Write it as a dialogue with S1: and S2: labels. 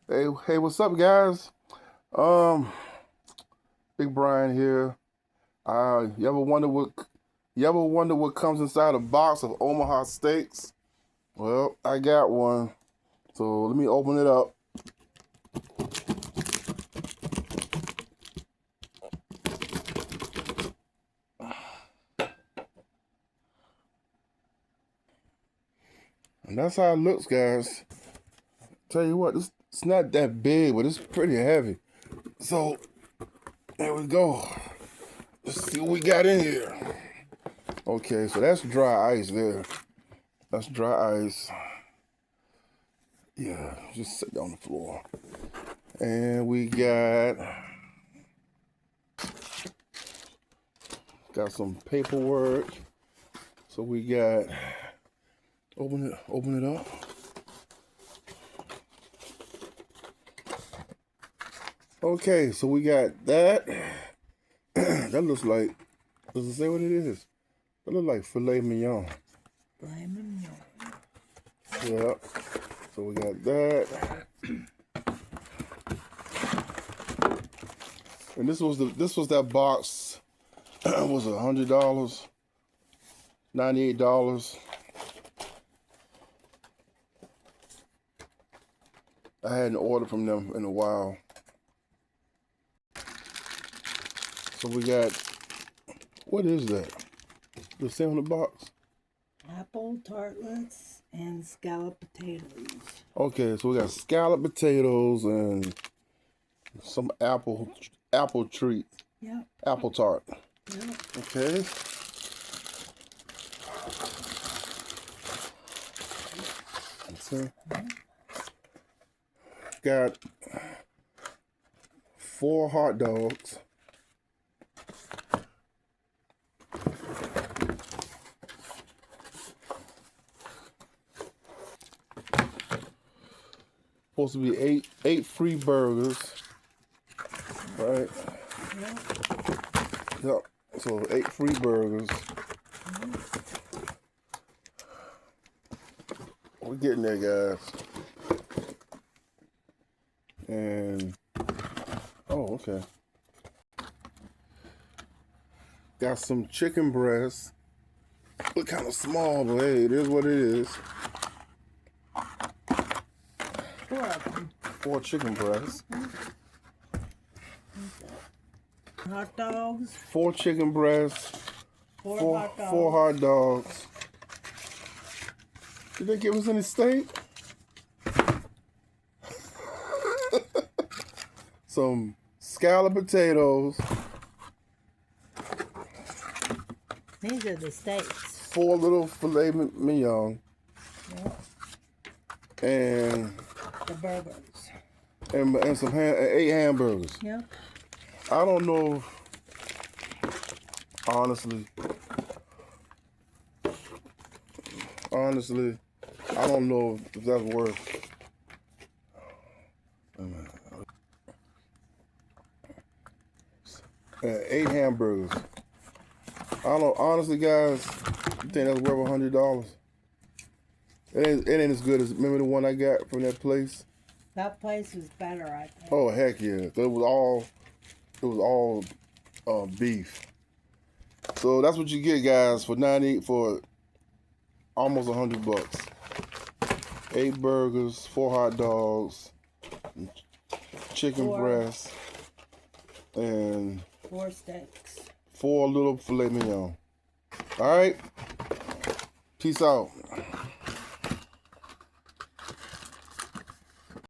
S1: Hey, what's up, guys? Um, Big Brian here. You ever wonder what comes inside a box of Omaha steaks? Well, I got one. So let me open it up. And that's how it looks, guys. Tell you what, it's not that big, but it's pretty heavy. So there we go. Let's see what we got in here. Okay, so that's dry ice there. That's dry ice. Yeah, just sit on the floor. And we got some paperwork. So we got open it up. Okay, so we got that. That looks like, does it say what it is? That looks like filet mignon.
S2: Filet mignon.
S1: Yeah. So we got that. And this was that box. Was $100, $98. I hadn't ordered from them in a while. So we got, what is that? The say on the box?
S2: Apple tartlets and scalloped potatoes.
S1: Okay, so we got scalloped potatoes and some apple treat.
S2: Yep.
S1: Apple tart.
S2: Yep.
S1: Okay. So, got 4 hot dogs. Supposed to be eight free burgers. Right? Yep. So 8 free burgers. We're getting there, guys. And oh, okay. Got some chicken breasts. Look kind of small, but hey, it is what it is.
S2: 4 of them.
S1: 4 chicken breasts.
S2: Hot dogs.
S1: 4 chicken breasts.
S2: 4 hot dogs.
S1: 4 hot dogs. Did they give us any steak? Some scalloped potatoes.
S2: These are the steaks.
S1: 4 little filet mignon.
S2: Yep.
S1: And
S2: The burgers.
S1: And some 8 hamburgers.
S2: Yep.
S1: I don't know, honestly, I don't know if that's worth. 8 hamburgers. I don't, honestly, guys, you think that's worth $100? It ain't as good as, remember the one I got from that place?
S2: That place was better, I think.
S1: Oh, heck yeah. It was all beef. So that's what you get, guys, for almost $100. 8 burgers, 4 hot dogs, chicken breasts, and
S2: 4 steaks.
S1: 4 little filet mignon. All right? Peace out.